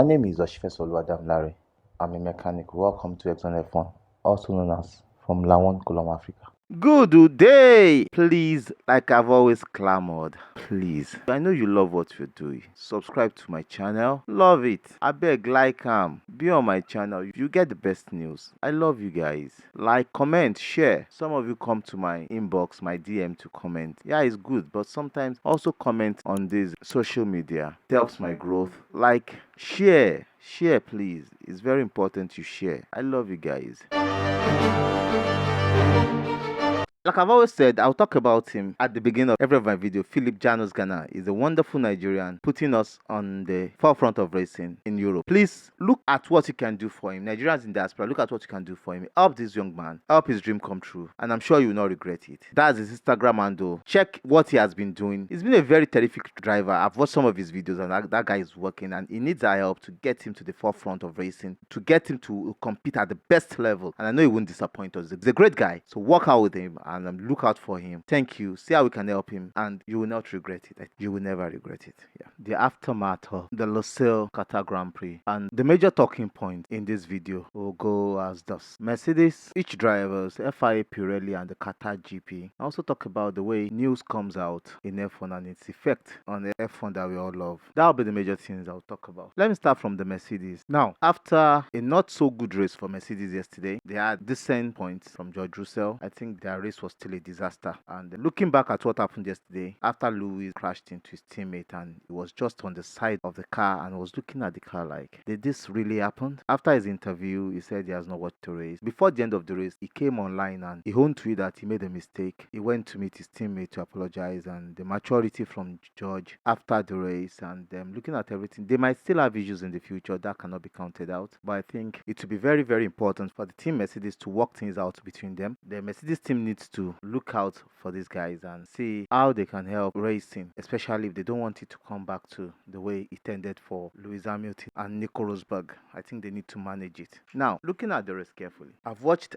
My name is Oshifes Larry. I'm a mechanic. Welcome to Exxon F1, also known as from Lawon, Colum, Africa. Good day! Please, like I've always clamored, please. I know you love what you're doing. Subscribe to my channel. Love it. I beg, like be on my channel. You get the best news. I love you guys. Like, comment, share. Some of you come to my inbox, my DM to comment. Yeah, it's good, but sometimes also comment on this social media. It helps my growth. Like, share. Share, please. It's very important you share. I love you guys. Like I've always said, I'll talk about him at the beginning of every of my video. Philip Janos Ghana is a wonderful Nigerian putting us on the forefront of racing in Europe. Please look at what you can do for him. Nigerians in diaspora, look at what you can do for him. Help this young man, help his dream come true, and I'm sure you will not regret it. That's his Instagram handle. Check what he has been doing. He's been a very terrific driver. I've watched some of his videos, and that guy is working, and he needs our help to get him to the forefront of racing, to get him to compete at the best level. And I know he won't disappoint us. He's a great guy, so work out with him and look out for him. Thank you. See how we can help him, and you will not regret it. You will never regret it. Yeah. The aftermath of the Losail Qatar Grand Prix, and the major talking point in this video will go as thus: Mercedes, each drivers, FIA, Pirelli, and the Qatar GP. I also talk about the way news comes out in F1 and its effect on the F1 that we all love. That'll be the major things I'll talk about. Let me start from the Mercedes. Now, after a not so good race for Mercedes yesterday, they had decent points from George Russell. I think their race was still a disaster. And looking back at what happened yesterday, after Lewis crashed into his teammate and he was just on the side of the car and was looking at the car like, did this really happen? After his interview, he said he has not watched the race. Before the end of the race, he came online and he owned to it that he made a mistake. He went to meet his teammate to apologize, and the maturity from George after the race and them looking at everything, they might still have issues in the future that cannot be counted out. But I think it will be very, very important for the team Mercedes to work things out between them. The Mercedes team needs to look out for these guys and see how they can help racing, especially if they don't want it to come back to the way it ended for Lewis Hamilton and Nico Rosberg. I think they need to manage it. Now, looking at the race carefully, I've watched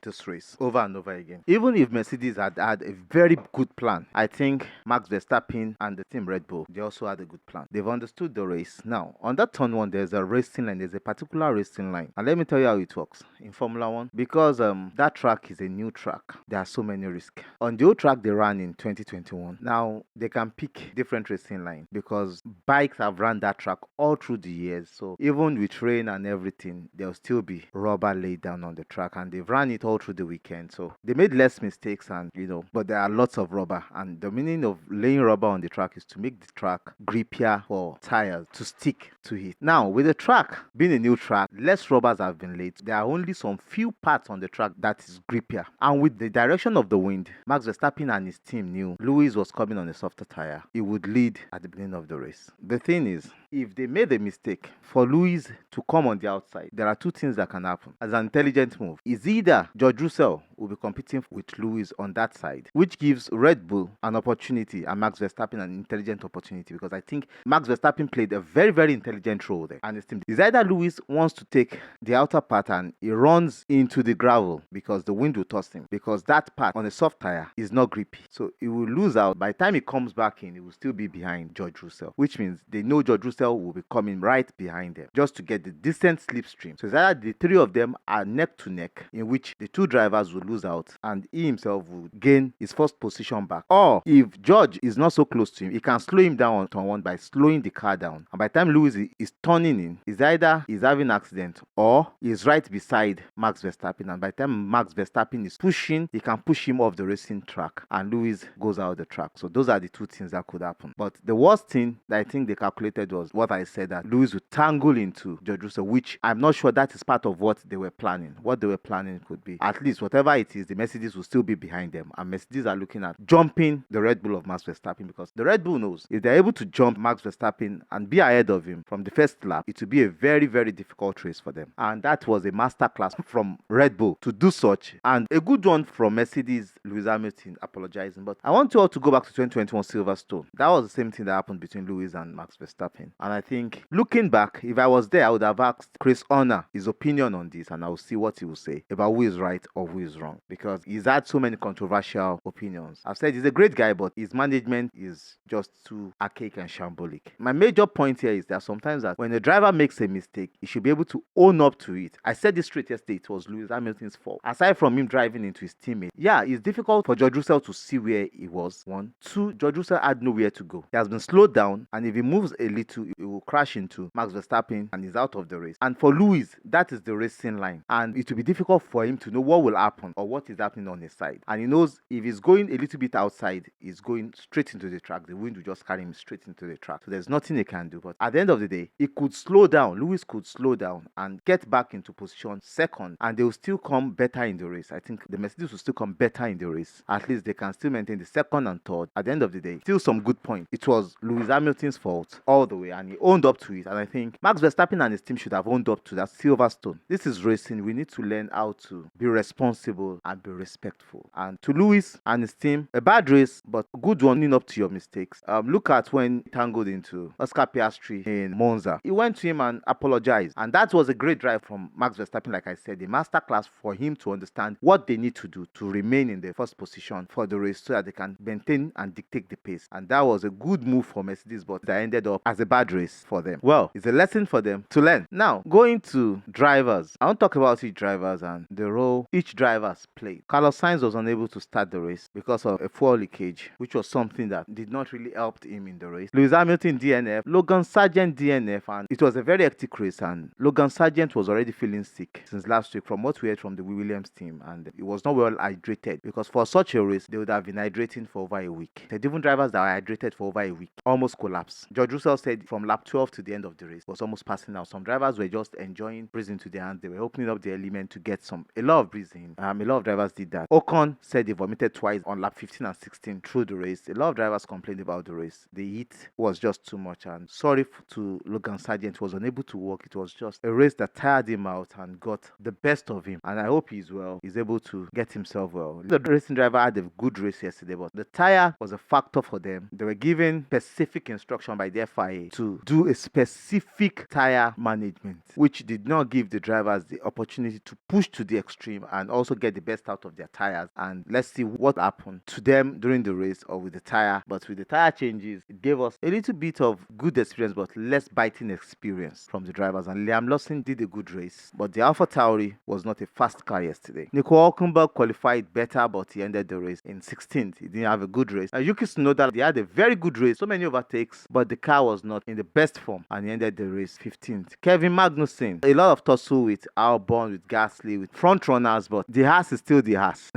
this race over and over again. Even if Mercedes had a very good plan, I think Max Verstappen and the team Red Bull, they also had a good plan. They've understood the race. Now, on that turn one, there's a racing line. There's a particular racing line. And let me tell you how it works in Formula One. Because that track is a new track, there are so many risks. On the old track they ran in 2021, now they can pick different racing lines because bikes have run that track all through the years. So even with rain and everything, there'll still be rubber laid down on the track, and they've ran it all through the weekend. So they made less mistakes, and but there are lots of rubber. And the meaning of laying rubber on the track is to make the track grippier for tires to stick to it. Now, with the track being a new track, less rubbers have been laid. There are only some few parts on the track that is grippier. And with the direction of the wind, Max Verstappen and his team knew Lewis was coming on a softer tire. He would lead at the beginning of the race. The thing is, if they made a mistake for Lewis to come on the outside, there are two things that can happen. As an intelligent move, is either George Russell will be competing with Lewis on that side, which gives Red Bull an opportunity and Max Verstappen an intelligent opportunity, because I think Max Verstappen played a very, very intelligent role there. And his team is either Lewis wants to take the outer part and he runs into the gravel because the wind will toss him, because that part on a soft tire is not grippy. So he will lose out. By the time he comes back in, he will still be behind George Russell, which means they know George Russell will be coming right behind them just to get the decent slipstream. So it's either the three of them are neck to neck, in which the two drivers will lose out and he himself will gain his first position back. Or if George is not so close to him, he can slow him down on turn one by slowing the car down. And by the time Lewis is turning in, it's either he's having an accident or he's right beside Max Verstappen. And by the time Max Verstappen is pushing, he can push him off the racing track and Lewis goes out of the track. So those are the two things that could happen. But the worst thing that I think they calculated was what I said, that Lewis would tangle into George Russell, which I'm not sure that is part of what they were planning. What they were planning could be, at least whatever it is, the Mercedes will still be behind them. And Mercedes are looking at jumping the Red Bull of Max Verstappen, because the Red Bull knows if they're able to jump Max Verstappen and be ahead of him from the first lap, it will be a very, very difficult race for them. And that was a masterclass from Red Bull to do such, and a good one from Mercedes, Lewis Hamilton apologizing. But I want you all to go back to 2021 Silverstone. That was the same thing that happened between Lewis and Max Verstappen. And I think looking back, if I was there, I would have asked Chris Horner his opinion on this, and I will see what he will say about who is right or who is wrong, because he's had so many controversial opinions. I've said he's a great guy, but his management is just too archaic and shambolic. My major point here is that sometimes that when a driver makes a mistake, he should be able to own up to it. I said this straight yesterday, it was Lewis Hamilton's fault. Aside from him driving into his teammate, yeah, it's difficult for George Russell to see where he was. One. Two, George Russell had nowhere to go. He has been slowed down, and if he moves a little, he will crash into Max Verstappen and he's out of the race. And for Lewis, that is the racing line. And it will be difficult for him to know what will happen or what is happening on his side. And he knows if he's going a little bit outside, he's going straight into the track. The wind will just carry him straight into the track. So there's nothing he can do. But at the end of the day, he could slow down. Lewis could slow down and get back into position second, and they will still come better in the race. I think the Mercedes will still come better in the race. At least they can still maintain the second and third. At the end of the day, still some good points. It was Lewis Hamilton's fault all the way, and he owned up to it. And I think Max Verstappen and his team should have owned up to that Silverstone. This is racing. We need to learn how to be responsible and be respectful. And to Lewis and his team, a bad race, but a good one, owning up to your mistakes. Look at when he tangled into Oscar Piastri in Monza. He went to him and apologized. And that was a great drive from Max Verstappen, like I said, a masterclass for him to understand what they need to do to remain in the first position for the race so that they can maintain and dictate the pace. And that was a good move for Mercedes, but that ended up as a bad race for them. Well, it's a lesson for them to learn. Now, going to drivers. I want to talk about each drivers and the role each driver has played. Carlos Sainz was unable to start the race because of a fuel leakage, which was something that did not really help him in the race. Lewis Hamilton DNF, Logan Sargent DNF, and it was a very hectic race, and Logan Sargent was already feeling sick since last week from what we heard from the Williams team, and he was not well hydrated, because for such a race they would have been hydrating for over a week. The different drivers that were hydrated for over a week almost collapsed. George Russell said from lap 12 to the end of the race was almost passing out. Some drivers were just enjoying breathing to their hands. They were opening up the element to get a lot of breathing. A lot of drivers did that. Ocon said he vomited twice on lap 15 and 16 through the race. A lot of drivers complained about the race. The heat was just too much, and sorry to Logan Sargent, was unable to walk. It was just a race that tired him out and got the best of him, and I hope he's well. He's able to get himself well. The racing driver had a good race yesterday, but the tire was a factor for them. They were given specific instruction by the FIA to do a specific tire management, which did not give the drivers the opportunity to push to the extreme and also get the best out of their tires. And let's see what happened to them during the race or with the tire. But with the tire changes, it gave us a little bit of good experience but less biting experience from the drivers. And Liam Lawson did a good race, but the AlphaTauri was not a fast car yesterday. Nico Hülkenberg qualified better, but he ended the race in 16th. He didn't have a good race. Yuki Tsunoda, he had a very good race, so many overtakes, but the car was not in the best form, and he ended the race 15th. Kevin Magnussen, a lot of tussle with Albon, with Gasly, with front runners, but the Haas is still the Haas.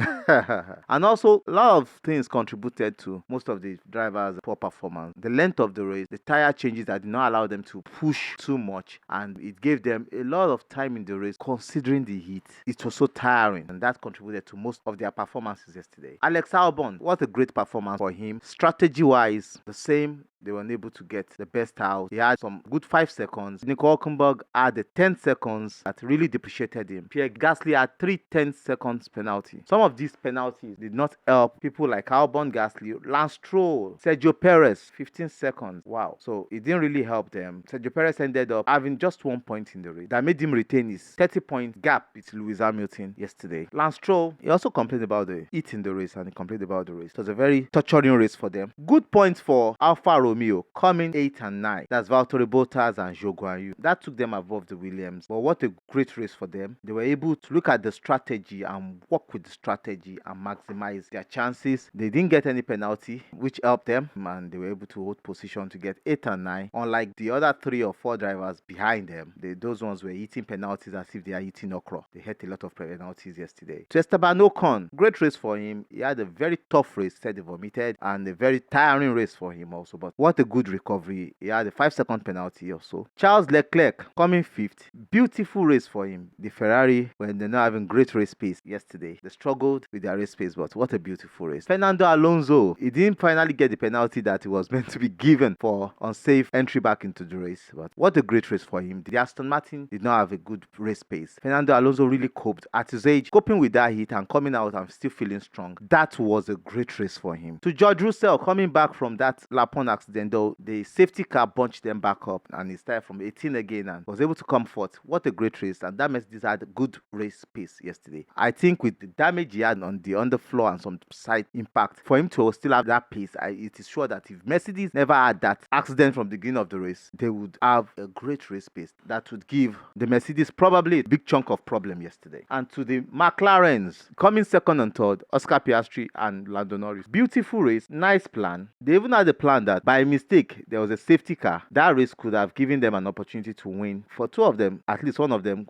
And also, a lot of things contributed to most of the drivers' poor performance. The length of the race, the tire changes that did not allow them to push too much, and it gave them a lot of time in the race considering the heat. It was so tiring, and that contributed to most of their performances yesterday. Alex Albon, what a great performance for him. Strategy-wise, the same. They were unable to get the best out. He had some good 5 seconds. Nico Hülkenberg had the 10 seconds that really depreciated him. Pierre Gasly had 3 10-seconds penalty. Some of these penalties did not help people like Albon, Gasly, Lance Stroll, Sergio Perez, 15 seconds. Wow. So it didn't really help them. Sergio Perez ended up having just 1 point in the race. That made him retain his 30-point gap with Lewis Hamilton yesterday. Lance Stroll, he also complained about the heat in the race, and he complained about the race. It was a very torturing race for them. Good points for Alfa Romeo, coming 8 and 9. That's Valtteri Bottas and Zhou Guanyu. That took them above the Williams. But what a great race for them. They were able to look at the strategy and work with the strategy and maximize their chances. They didn't get any penalty, which helped them, and they were able to hold position to get 8 and 9. Unlike the other 3 or 4 drivers behind them, those ones were eating penalties as if they are eating okra. They had a lot of penalties yesterday. To Esteban Ocon, great race for him. He had a very tough race, said he vomited, and a very tiring race for him also. But what a good recovery. He had a 5-second penalty also. Charles Leclerc coming 5th. Beautiful race for him. The Ferrari, when they're not having great race pace yesterday, they struggled with their race pace, but what a beautiful race. Fernando Alonso, he didn't finally get the penalty that he was meant to be given for unsafe entry back into the race, but what a great race for him. The Aston Martin did not have a good race pace. Fernando Alonso really coped at his age, coping with that heat and coming out and still feeling strong. That was a great race for him. To George Russell, coming back from that lap 1 accident accident, though the safety car bunched them back up and he started from 18 again and was able to come forth. What a great race. And that Mercedes had a good race pace yesterday. I think with the damage he had on the underfloor and some side impact, for him to still have that pace, it is sure that if Mercedes never had that accident from the beginning of the race, they would have a great race pace that would give the Mercedes probably a big chunk of problem yesterday. And to the McLarens, coming second and third, Oscar Piastri and Lando Norris. Beautiful race, nice plan. They even had a plan that by mistake there was a safety car. That race could have given them an opportunity to win. For two of them, at least one of them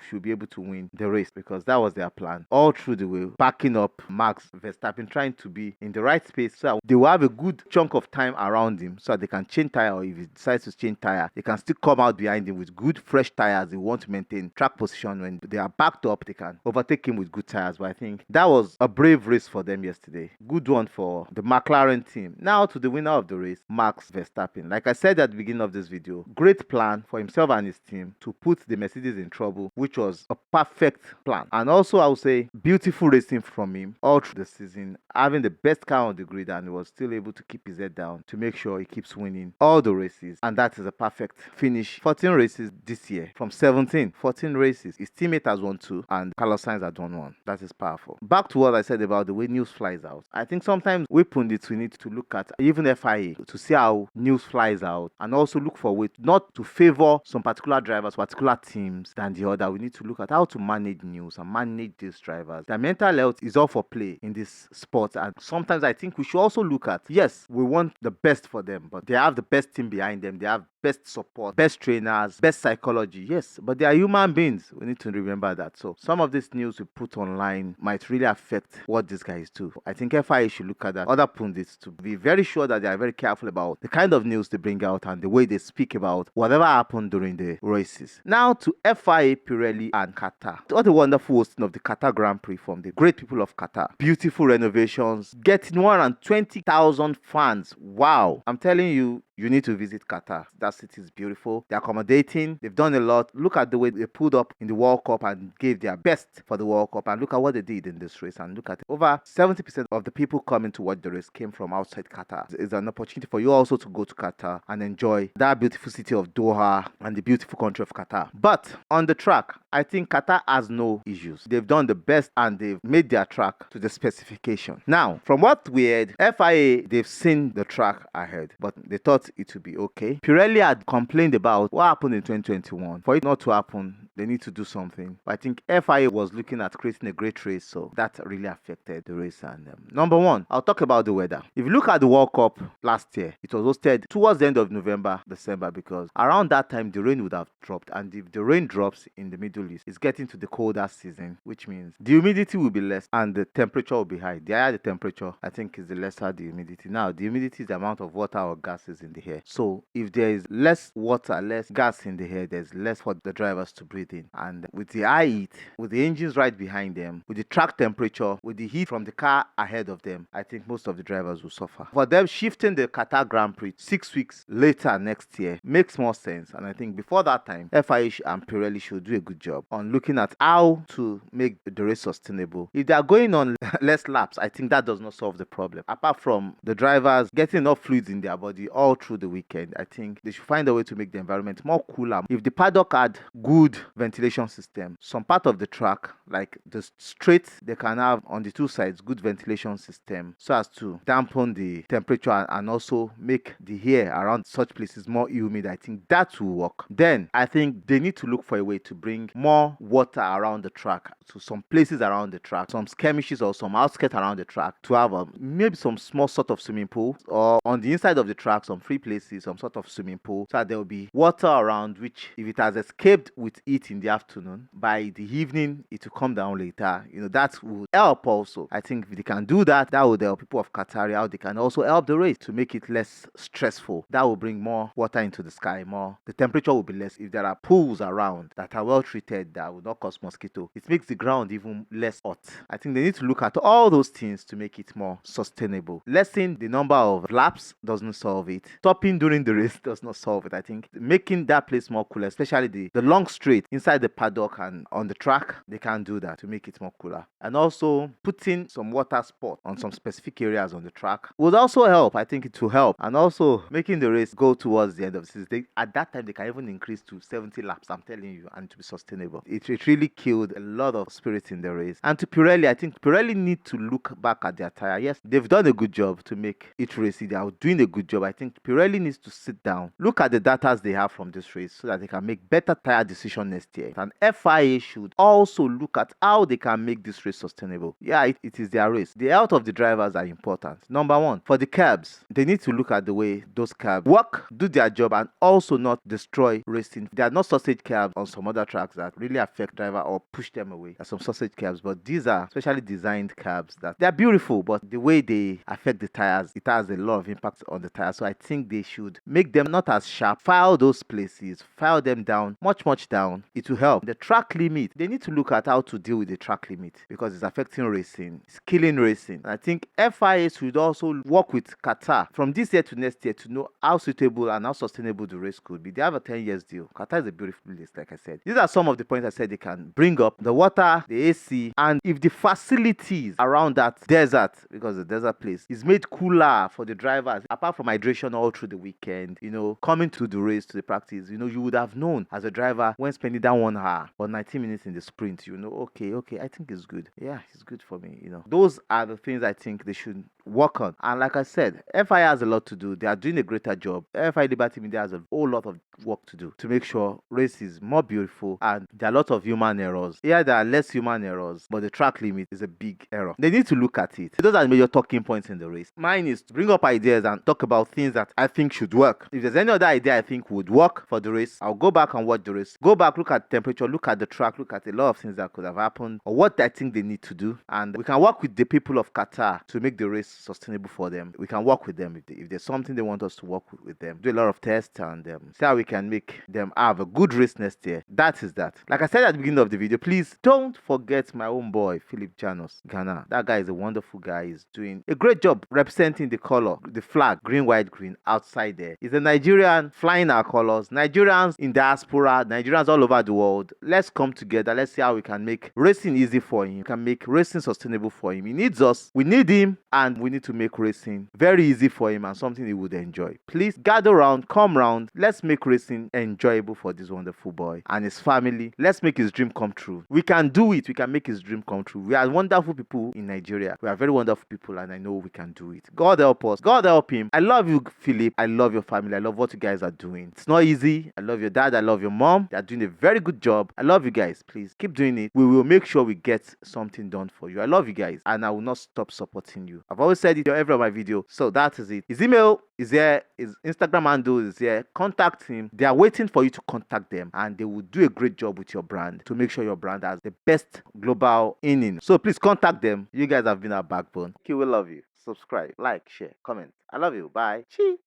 should be able to win the race because that was their plan. All through the way, backing up Max Verstappen, trying to be in the right space so they will have a good chunk of time around him so that they can change tire, or if he decides to change tire, they can still come out behind him with good fresh tires. They want to maintain track position. When they are backed up, they can overtake him with good tires. But I think that was a brave race for them yesterday. Good one for the McLaren team. Now to the winner of the race, Max Verstappen. Like I said at the beginning of this video, great plan for himself and his team to put the Mercedes in trouble, which was a perfect plan. And also I would say beautiful racing from him all through the season, having the best car on the grid, and he was still able to keep his head down to make sure he keeps winning all the races. And that is a perfect finish. 14 races this year from 17. 14 races. His teammate has won 2 and Carlos Sainz has won 1. That is powerful. Back to what I said about the way news flies out. I think sometimes we pundits, we need to look at even FIA to see how news flies out, and also look for ways not to favor some particular drivers, particular teams than the other. We need to look at how to manage news and manage these drivers. Their mental health is all for play in this sport, and sometimes I think we should also look at, yes, we want the best for them, but they have the best team behind them. They have best support, best trainers, best psychology. Yes, but they are human beings. We need to remember that. So some of this news we put online might really affect what these guys do. I think FIA should look at that. Other pundits to be very sure that they are very careful about the kind of news they bring out and the way they speak about whatever happened during the races. Now to FIA, Pirelli and Qatar. What a wonderful hosting of the Qatar Grand Prix from the great people of Qatar. Beautiful renovations, getting 120,000 fans. Wow. I'm telling you, you need to visit Qatar. That city is beautiful. They're accommodating. They've done a lot. Look at the way they pulled up in the World Cup and gave their best for the World Cup. And look at what they did in this race. And look at it. Over 70% of the people coming to watch the race came from outside Qatar. It's an opportunity for you also to go to Qatar and enjoy that beautiful city of Doha and the beautiful country of Qatar. But on the track, I think Qatar has no issues. They've done the best and they've made their track to the specification. Now, from what we heard, FIA, they've seen the track ahead, but they thought it would be okay. Pirelli had complained about what happened in 2021. For it not to happen, they need to do something. But I think FIA was looking at creating a great race, so that really affected the race. And number one, I'll talk about the weather. If you look at the World Cup last year, it was hosted towards the end of November, December, because around that time the rain would have dropped. And if the rain drops in the Middle East, it's getting to the colder season, which means the humidity will be less and the temperature will be high. The higher the temperature, I think, is the lesser the humidity. Now, the humidity is the amount of water or gases in the air. So if there is less water, less gas in the air, there's less for the drivers to breathe in. And with the high heat, with the engines right behind them, with the track temperature, with the heat from the car ahead of them, I think most of the drivers will suffer. For them, shifting the Qatar Grand Prix 6 weeks later next year makes more sense. And I think before that time, FIA and Pirelli should do a good job on looking at how to make the race sustainable. If they are going on less laps, I think that does not solve the problem. Apart from the drivers getting enough fluids in their body all through the weekend, I think they should find a way to make the environment more cooler. If the paddock had good ventilation system, some part of the track, like the straight, they can have on the two sides good ventilation system so as to dampen the temperature and also make the air around such places more humid. I think that will work. Then I think they need to look for a way to bring more water around the track, to some places around the track, some skirmishes or some outskirts around the track, to have maybe some small sort of swimming pool, or on the inside of the track some free places, some sort of swimming pool, so that there will be water around, which if it has escaped with heat in the afternoon, by the evening it will come down later. That would help also. I think if they can do that, that would help people of Qatar out. They can also help the race to make it less stressful. That will bring more water into the sky, the temperature will be less. If there are pools around that are well treated, that will not cause mosquito, it makes the ground even less hot. I think they need to look at all those things to make it more sustainable. Lessen the number of laps doesn't solve it. Stopping during the race does not solve it. I think making that place more cooler, especially the long straight, inside the paddock and on the track, they can do that to make it more cooler. And also putting some water sport on some specific areas on the track would also help. I think it will help. And also making the race go towards the end of the season. At that time, they can even increase to 70 laps, I'm telling you, and to be sustainable. It really killed a lot of spirit in the race. And to Pirelli, I think Pirelli need to look back at their tire. Yes, they've done a good job to make it racy. They are doing a good job. I think Pirelli needs to sit down, look at the data they have from this race so that they can make better tire decision next year. And FIA should also look at how they can make this race sustainable. Yeah, it is their race. The health of the drivers are important. Number one, for the cabs, they need to look at the way those cabs work, do their job, and also not destroy racing. They are not sausage cabs on some other tracks that really affect driver or push them away. There are some sausage cabs, but these are specially designed cabs that they are beautiful, but the way they affect the tires, it has a lot of impact on the tires. So I think they should make them not as sharp, file those places, file them down, much down. It will help. The track limit, they need to look at how to deal with the track limit because it's affecting racing, it's killing racing. And I think FIA should also work with Qatar from this year to next year to know how suitable and how sustainable the race could be. They have a 10 years deal. Qatar is a beautiful place, like I said. These are some of the points I said they can bring up: the water, the AC, and if the facilities around that desert, because the desert place is made cooler for the drivers, apart from hydration all through the weekend, coming to the race, to the practice, you would have known as a driver when spending that 1 hour or 90 minutes in the sprint, okay, I think it's good. Yeah, it's good for me, Those are the things I think they should work on. And like I said, FIA has a lot to do. They are doing a greater job. FIA Liberty Media has a whole lot of work to do to make sure race is more beautiful, and there are a lot of human errors. Yeah, there are less human errors, but the track limit is a big error. They need to look at it. Those are the major talking points in the race. Mine is to bring up ideas and talk about things that I think should work. If there's any other idea I think would work for the race, I'll go back and watch the race. Go back, look at temperature, look at the track, look at a lot of things that could have happened or what I think they need to do. And we can work with the people of Qatar to make the race sustainable for them. We can work with them if there's something they want us to work with them. Do a lot of tests and see how we can make them have a good race next year. That is that. Like I said at the beginning of the video, please don't forget my own boy, Philip Janos, Ghana. That guy is a wonderful guy. He's doing a great job representing the color, the flag, green, white, green, outside there. He's a Nigerian flying our colors. Nigerians in diaspora, Nigerians all over the world. Let's come together. Let's see how we can make racing easy for him. We can make racing sustainable for him. He needs us. We need him, and we need to make racing very easy for him and something he would enjoy. Please gather around, come round. Let's make racing enjoyable for this wonderful boy and his family. Let's make his dream come true. We can do it. We can make his dream come true. We are wonderful people in Nigeria. We are very wonderful people, and I know we can do it. God help us. God help him. I love you, Philip. I love your family. I love what you guys are doing. It's not easy. I love your dad. I love your mom. They are doing a very good job. I love you guys. Please keep doing it. We will make sure we get something done for you. I love you guys, and I will not stop supporting you. I've always said it in every of my video. So that is it. His email is there. His Instagram handle is there. Contact him. They are waiting for you to contact them, and they will do a great job with your brand to make sure your brand has the best global inning. So please contact them. You guys have been our backbone. Okay, we love you. Subscribe, like, share, comment. I love you. Bye. Chee.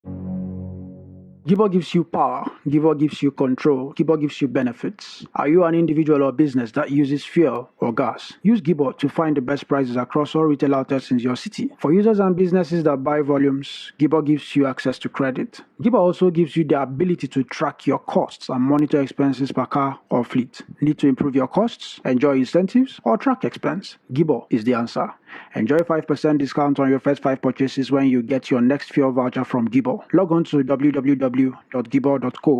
Gibor gives you power. Gibor gives you control. Gibor gives you benefits. Are you an individual or business that uses fuel or gas? Use Gibor to find the best prices across all retail outlets in your city. For users and businesses that buy volumes, Gibor gives you access to credit. Gibor also gives you the ability to track your costs and monitor expenses per car or fleet. Need to improve your costs, enjoy incentives, or track expense? Gibor is the answer. Enjoy 5% discount on your first 5 purchases when you get your next fuel voucher from Gibor. Log on to www.gibor.co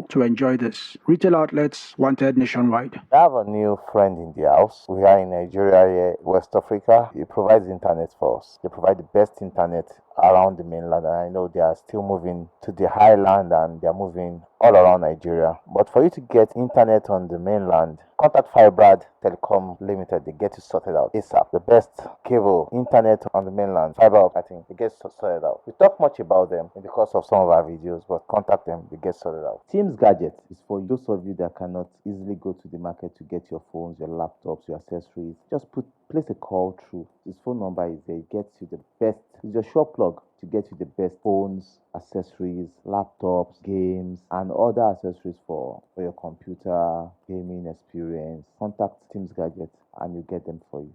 to enjoy this. Retail outlets wanted nationwide. I have a new friend in the house. We are in Nigeria here, West Africa. He provides internet for us. They provide the best internet around the mainland, and I know they are still moving to the highland and they are moving all around Nigeria. But for you to get internet on the mainland, contact Firebrad Telecom Limited. They get you sorted out ASAP. The best cable internet on the mainland, fiber optic, they get sorted out. We talk much about them in the course of some of our videos, but contact them, they get sorted out. Teams Gadget is for those of you that cannot easily go to the market to get your phones, your laptops, your accessories. Just place a call through. His phone number is there. It gets you the best. It's your shop plug to get you the best phones, accessories, laptops, games, and other accessories for your computer gaming experience. Contact Teams Gadget and you get them for you.